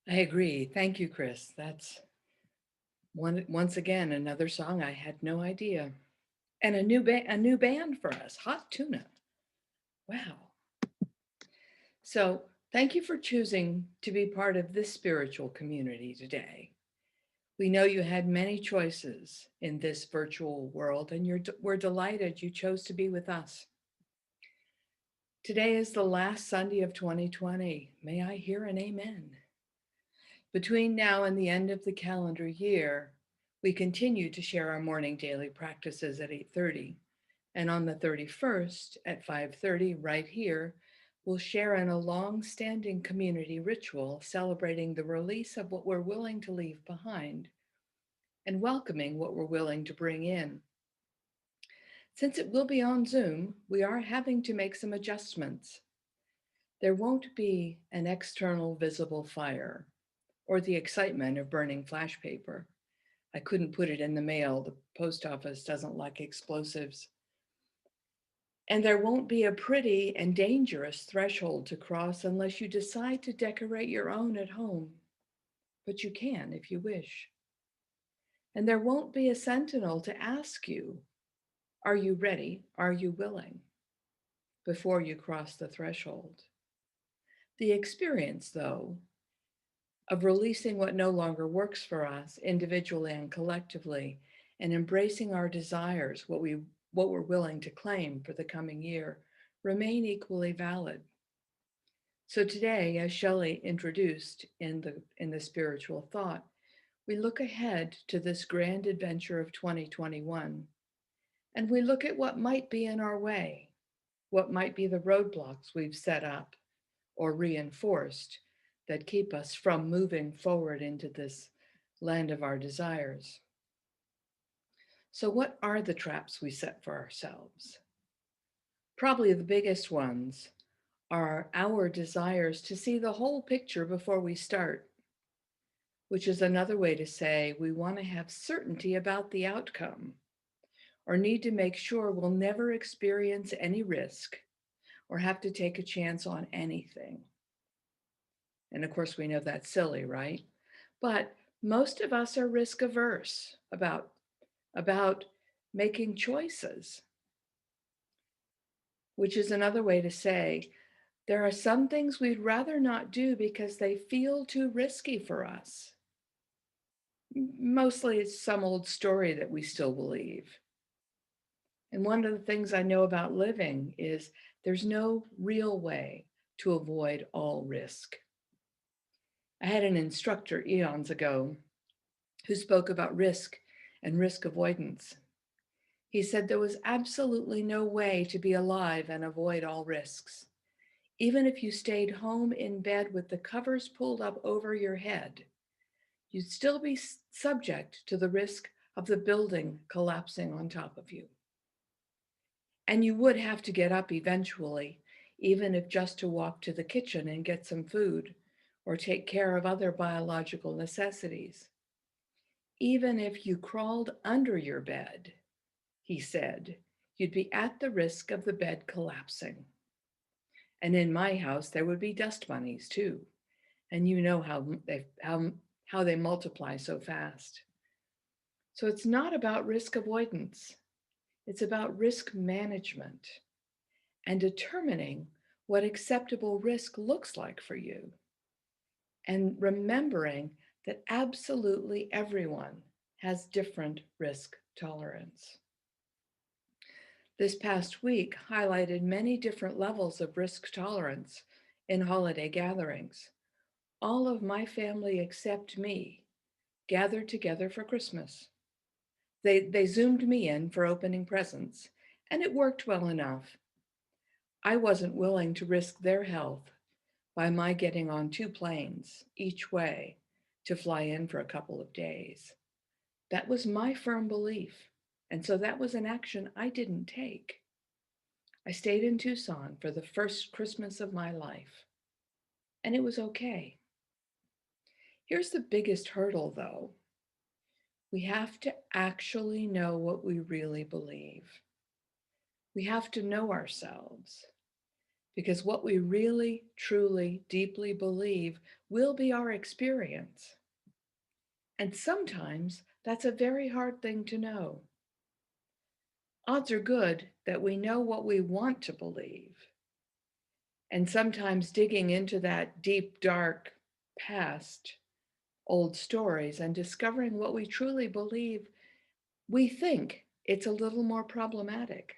I agree. Thank you, Chris. That's once again another song I had no idea. And a new band for us, Hot Tuna. Wow. So, thank you for choosing to be part of this spiritual community today. We know you had many choices in this virtual world, and we're delighted you chose to be with us. Today is the last Sunday of 2020. May I hear an amen? Between now and the end of the calendar year, we continue to share our morning daily practices at 8:30, and on the 31st at 5:30 right here, we'll share in a long-standing community ritual celebrating the release of what we're willing to leave behind and welcoming what we're willing to bring in. Since it will be on Zoom, we are having to make some adjustments. There won't be an external visible fire or the excitement of burning flash paper. I couldn't put it in the mail. The post office doesn't like explosives. And there won't be a pretty and dangerous threshold to cross unless you decide to decorate your own at home. But you can if you wish. And there won't be a sentinel to ask you, are you ready? Are you willing? Before you cross the threshold. The experience, though, of releasing what no longer works for us individually and collectively, and embracing our desires, what we're willing to claim for the coming year, remain equally valid. So today, as Shelley introduced in the spiritual thought, we look ahead to this grand adventure of 2021, and we look at what might be in our way, what might be the roadblocks we've set up or reinforced that keep us from moving forward into this land of our desires. So, what are the traps we set for ourselves? Probably the biggest ones are our desires to see the whole picture before we start, which is another way to say we want to have certainty about the outcome or need to make sure we'll never experience any risk or have to take a chance on anything. And of course, we know that's silly, right? But most of us are risk averse about making choices, which is another way to say there are some things we'd rather not do because they feel too risky for us. Mostly it's some old story that we still believe. And one of the things I know about living is there's no real way to avoid all risk. I had an instructor eons ago who spoke about risk and risk avoidance. He said there was absolutely no way to be alive and avoid all risks. Even if you stayed home in bed with the covers pulled up over your head, you'd still be subject to the risk of the building collapsing on top of you. And you would have to get up eventually, even if just to walk to the kitchen and get some food or take care of other biological necessities. Even if you crawled under your bed, he said, you'd be at the risk of the bed collapsing. And in my house, there would be dust bunnies too. And you know how they multiply so fast. So it's not about risk avoidance. It's about risk management and determining what acceptable risk looks like for you. And remembering that absolutely everyone has different risk tolerance. This past week highlighted many different levels of risk tolerance in holiday gatherings. All of my family except me gathered together for Christmas. They zoomed me in for opening presents, and it worked well enough. I wasn't willing to risk their health by my getting on two planes each way to fly in for a couple of days. That was my firm belief, and so that was an action I didn't take. I stayed in Tucson for the first Christmas of my life, and it was okay. Here's the biggest hurdle, though. We have to actually know what we really believe. We have to know ourselves because what we really, truly, deeply believe will be our experience. And sometimes that's a very hard thing to know. Odds are good that we know what we want to believe. And sometimes digging into that deep, dark past, old stories, and discovering what we truly believe, we think it's a little more problematic.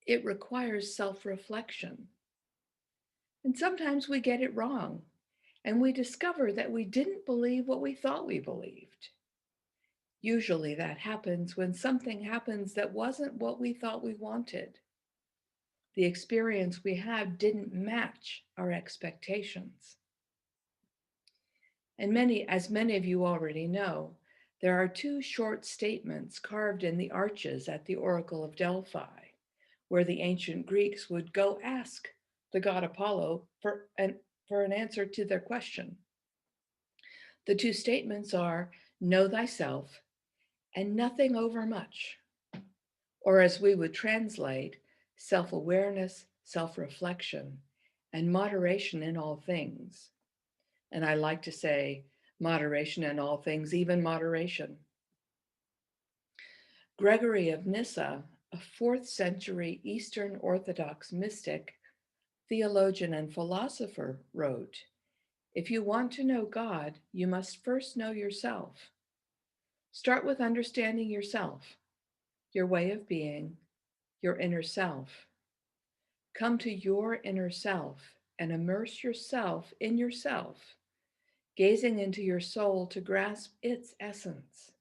It requires self reflection. And sometimes we get it wrong, and we discover that we didn't believe what we thought we believed. Usually that happens when something happens that wasn't what we thought we wanted. The experience we had didn't match our expectations. And as many of you already know, there are two short statements carved in the arches at the Oracle of Delphi, where the ancient Greeks would go ask the god Apollo for an answer to their question. The two statements are, know thyself and nothing overmuch, or as we would translate, self-awareness, self-reflection, and moderation in all things. And I like to say moderation in all things, even moderation. Gregory of Nyssa, a 4th century Eastern Orthodox mystic, theologian, and philosopher, wrote, if you want to know God, you must first know yourself. Start with understanding yourself, your way of being, your inner self. Come to your inner self and immerse yourself in yourself, gazing into your soul to grasp its essence.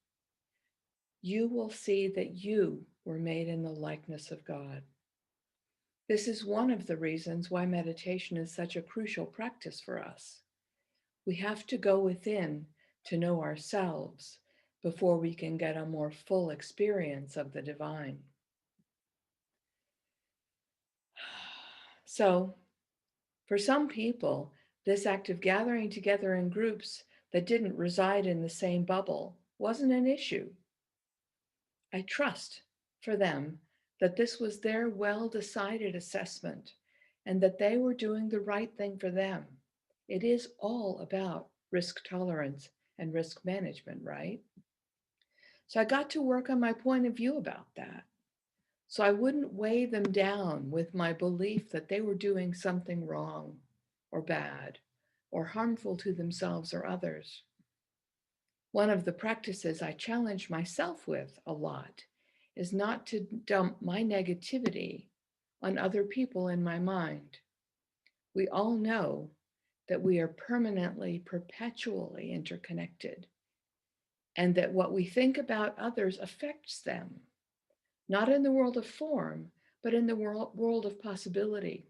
You will see that you were made in the likeness of God. This is one of the reasons why meditation is such a crucial practice for us. We have to go within to know ourselves before we can get a more full experience of the divine. So, for some people, this act of gathering together in groups that didn't reside in the same bubble wasn't an issue. I trust for them that this was their well-decided assessment and that they were doing the right thing for them. It is all about risk tolerance and risk management, right? So I got to work on my point of view about that. So I wouldn't weigh them down with my belief that they were doing something wrong or bad or harmful to themselves or others. One of the practices I challenge myself with a lot is not to dump my negativity on other people in my mind. We all know that we are permanently, perpetually interconnected, and that what we think about others affects them, not in the world of form, but in the world of possibility.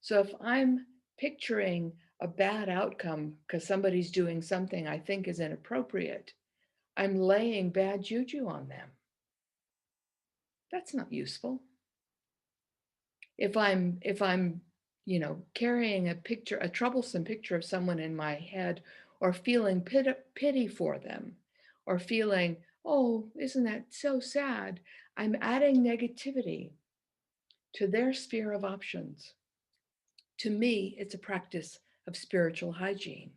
So if I'm picturing a bad outcome because somebody's doing something I think is inappropriate, I'm laying bad juju on them. That's not useful. If I'm carrying a troublesome picture of someone in my head, or feeling pity for them, or feeling, oh, isn't that so sad? I'm adding negativity to their sphere of options. To me, it's a practice of spiritual hygiene.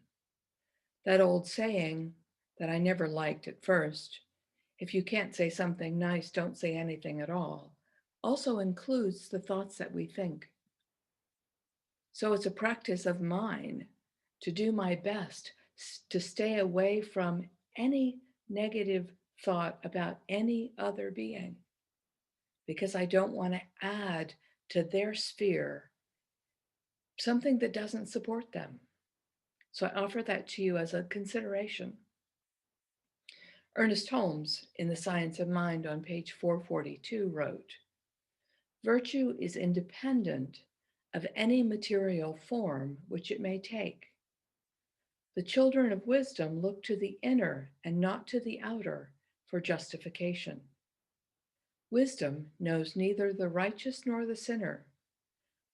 That old saying that I never liked at first, if you can't say something nice, don't say anything at all, also includes the thoughts that we think. So it's a practice of mine to do my best to stay away from any negative thought about any other being, because I don't want to add to their sphere something that doesn't support them. So I offer that to you as a consideration. Ernest Holmes, in The Science of Mind on page 442, wrote, virtue is independent of any material form which it may take. The children of wisdom look to the inner and not to the outer for justification. Wisdom knows neither the righteous nor the sinner,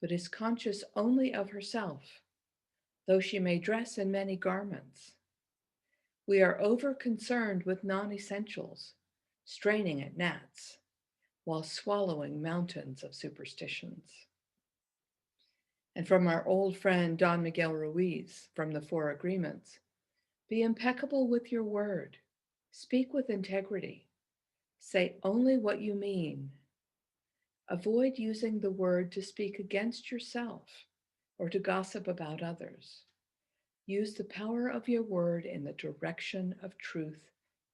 but is conscious only of herself, though she may dress in many garments. We are over-concerned with non-essentials, straining at gnats, while swallowing mountains of superstitions. And from our old friend Don Miguel Ruiz from the Four Agreements, be impeccable with your word. Speak with integrity. Say only what you mean. Avoid using the word to speak against yourself or to gossip about others. Use the power of your word in the direction of truth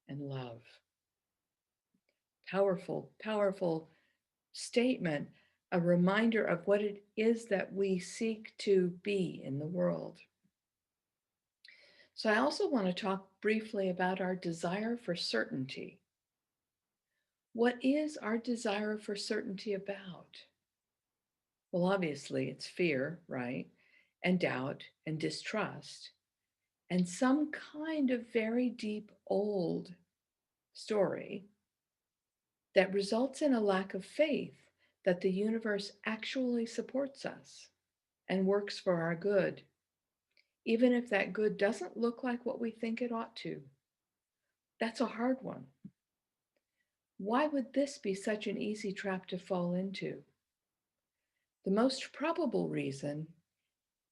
and love. Powerful, powerful statement, a reminder of what it is that we seek to be in the world. So, I also want to talk briefly about our desire for certainty. What is our desire for certainty about? Well, obviously, it's fear, right? And doubt and distrust, and some kind of very deep old story that results in a lack of faith that the universe actually supports us and works for our good, even if that good doesn't look like what we think it ought to. That's a hard one. Why would this be such an easy trap to fall into? The most probable reason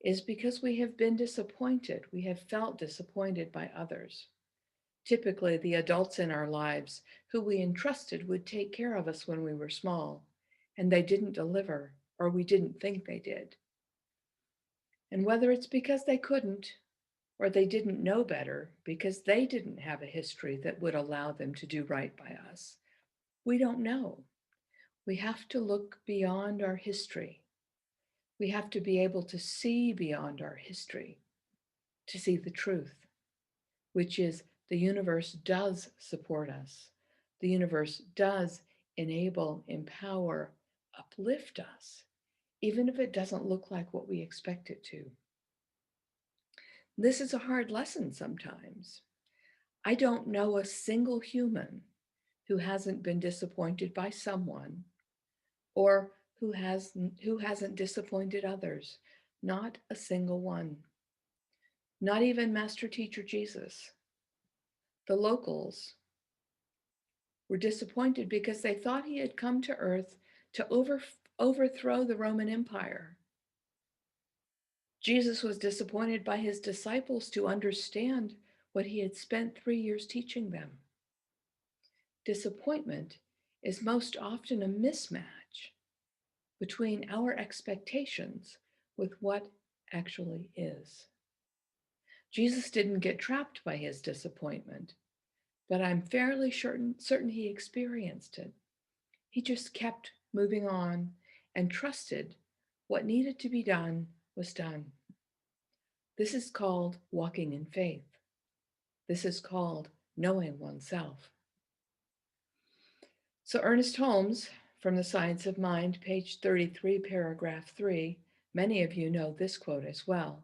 is because we have been disappointed. We have felt disappointed by others. Typically, the adults in our lives who we entrusted would take care of us when we were small, and they didn't deliver, or we didn't think they did. And whether it's because they couldn't, or they didn't know better because they didn't have a history that would allow them to do right by us, we don't know. We have to look beyond our history. We have to be able to see beyond our history, to see the truth, which is the universe does support us. The universe does enable, empower, uplift us, even if it doesn't look like what we expect it to. This is a hard lesson sometimes. I don't know a single human who hasn't been disappointed by someone or who hasn't disappointed others. Not a single one. Not even Master Teacher Jesus. The locals were disappointed because they thought he had come to earth to overthrow the Roman Empire. Jesus was disappointed by his disciples to understand what he had spent 3 years teaching them. Disappointment is most often a mismatch between our expectations with what actually is. Jesus didn't get trapped by his disappointment, but I'm fairly certain he experienced it. He just kept moving on and trusted what needed to be done was done. This is called walking in faith. This is called knowing oneself. So Ernest Holmes, from The Science of Mind, page 33, paragraph 3, many of you know this quote as well.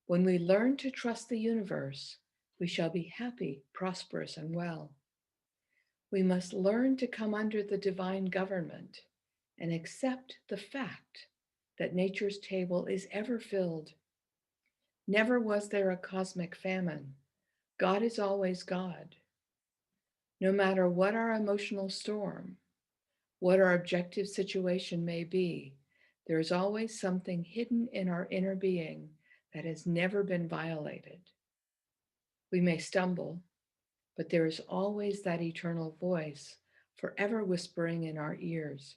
When we learn to trust the universe, we shall be happy, prosperous, and well. We must learn to come under the divine government and accept the fact that nature's table is ever filled. Never was there a cosmic famine. God is always God. No matter what our emotional storm, what our objective situation may be, there is always something hidden in our inner being that has never been violated. We may stumble, but there is always that eternal voice forever whispering in our ears,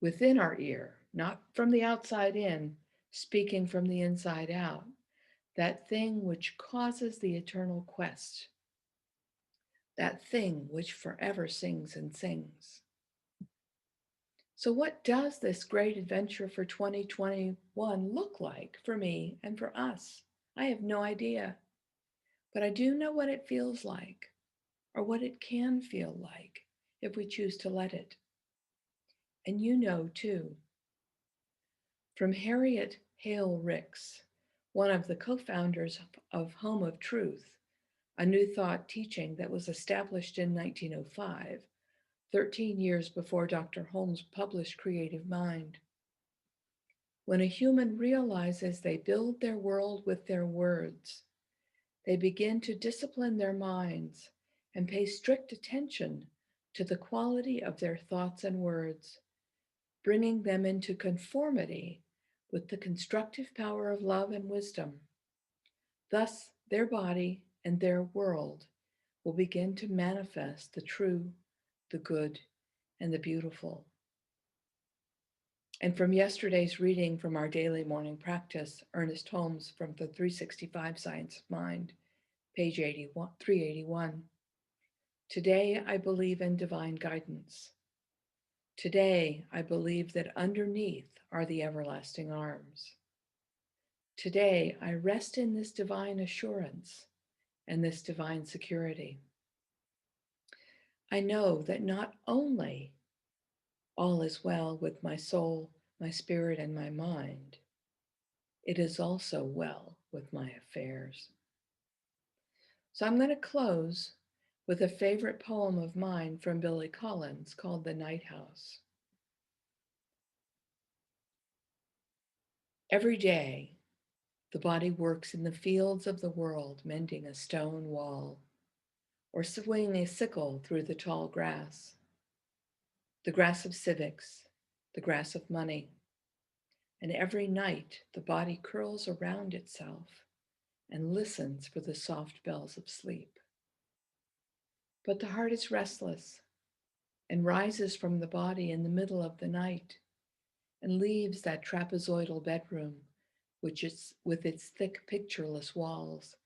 within our ear, not from the outside in, speaking from the inside out, that thing which causes the eternal quest, that thing which forever sings and sings. So, what does this great adventure for 2021 look like for me and for us? I have no idea, but I do know what it feels like, or what it can feel like if we choose to let it. And you know too. From Harriet Hale Ricks, one of the co-founders of Home of Truth, a New Thought teaching that was established in 1905, 13 years before Dr. Holmes published Creative Mind. When a human realizes they build their world with their words, they begin to discipline their minds and pay strict attention to the quality of their thoughts and words, bringing them into conformity with the constructive power of love and wisdom. Thus, their body and their world will begin to manifest the true, the good, and the beautiful. And from yesterday's reading from our daily morning practice, Ernest Holmes from the 365 Science of Mind, page 381. Today I believe in divine guidance. Today I believe that underneath are the everlasting arms. Today I rest in this divine assurance and this divine security. I know that not only all is well with my soul, my spirit, and my mind, it is also well with my affairs. So I'm going to close with a favorite poem of mine from Billy Collins called The Night House. Every day, the body works in the fields of the world, mending a stone wall or swinging a sickle through the tall grass, the grass of civics, the grass of money. And every night, the body curls around itself and listens for the soft bells of sleep. But the heart is restless and rises from the body in the middle of the night and leaves that trapezoidal bedroom, which is with its thick, pictureless walls,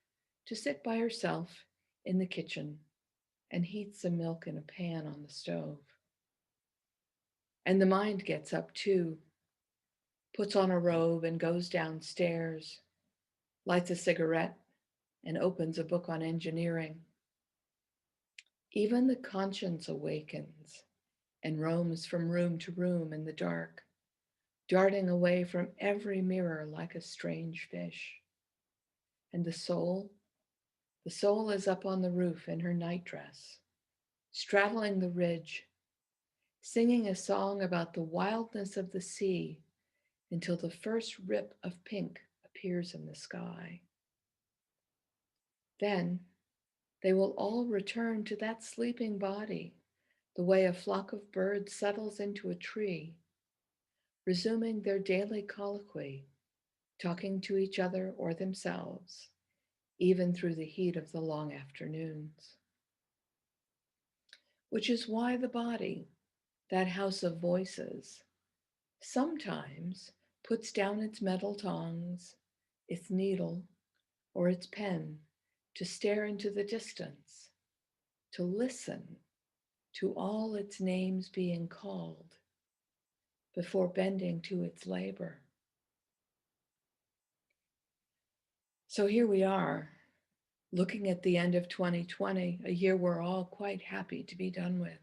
to sit by herself in the kitchen and heat some milk in a pan on the stove. And the mind gets up too, puts on a robe and goes downstairs, lights a cigarette, and opens a book on engineering. Even the conscience awakens and roams from room to room in the dark, darting away from every mirror like a strange fish. And the soul is up on the roof in her nightdress, straddling the ridge, singing a song about the wildness of the sea until the first rip of pink appears in the sky. Then they will all return to that sleeping body, the way a flock of birds settles into a tree, resuming their daily colloquy, talking to each other or themselves, even through the heat of the long afternoons. Which is why the body, that house of voices, sometimes puts down its metal tongs, its needle, or its pen to stare into the distance, to listen to all its names being called before bending to its labor. So here we are, looking at the end of 2020, a year we're all quite happy to be done with,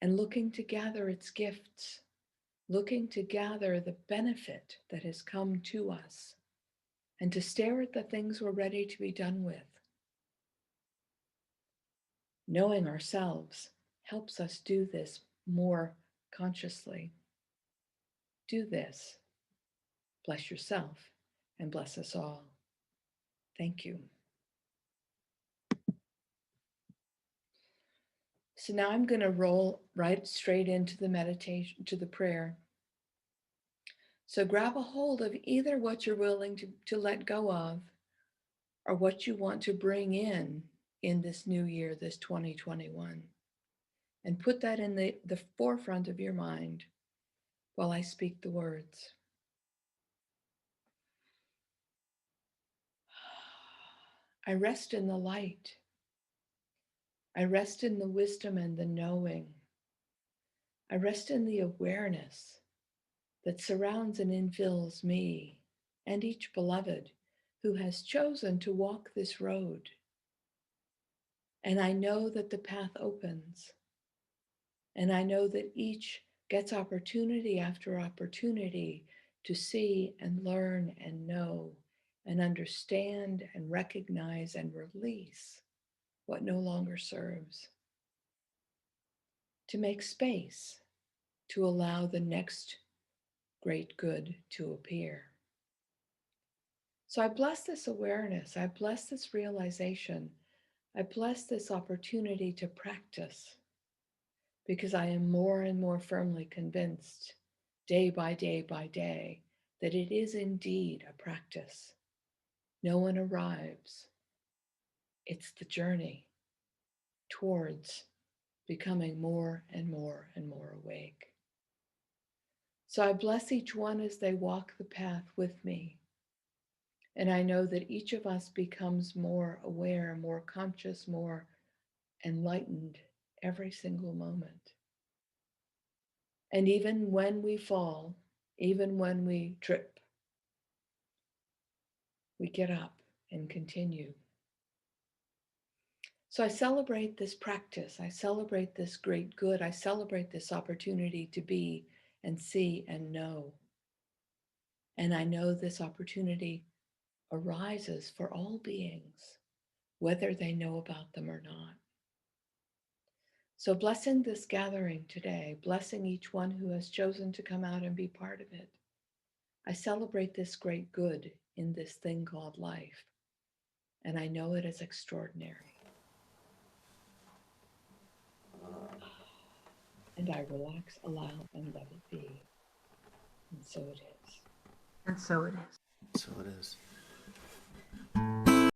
and looking to gather its gifts, looking to gather the benefit that has come to us, and to stare at the things we're ready to be done with. Knowing ourselves helps us do this more consciously. Do this. Bless yourself and bless us all. Thank you. So now I'm going to roll right straight into the meditation, to the prayer. So grab a hold of either what you're willing to let go of or what you want to bring in this new year, this 2021. And put that in the forefront of your mind while I speak the words. I rest in the light. I rest in the wisdom and the knowing. I rest in the awareness that surrounds and infills me and each beloved who has chosen to walk this road. And I know that the path opens. And I know that each gets opportunity after opportunity to see and learn and know and understand and recognize and release what no longer serves. To make space to allow the next great good to appear. So I bless this awareness. I bless this realization. I bless this opportunity to practice because I am more and more firmly convinced day by day by day, that it is indeed a practice. No one arrives. It's the journey towards becoming more and more and more awake. So I bless each one as they walk the path with me. And I know that each of us becomes more aware, more conscious, more enlightened every single moment. And even when we fall, even when we trip, we get up and continue. So I celebrate this practice. I celebrate this great good. I celebrate this opportunity to be and see and know. And I know this opportunity arises for all beings, whether they know about them or not. So blessing this gathering today, blessing each one who has chosen to come out and be part of it. I celebrate this great good in this thing called life, and I know it is extraordinary. And I relax, allow, and let it be. And so it is. And so it is. So it is.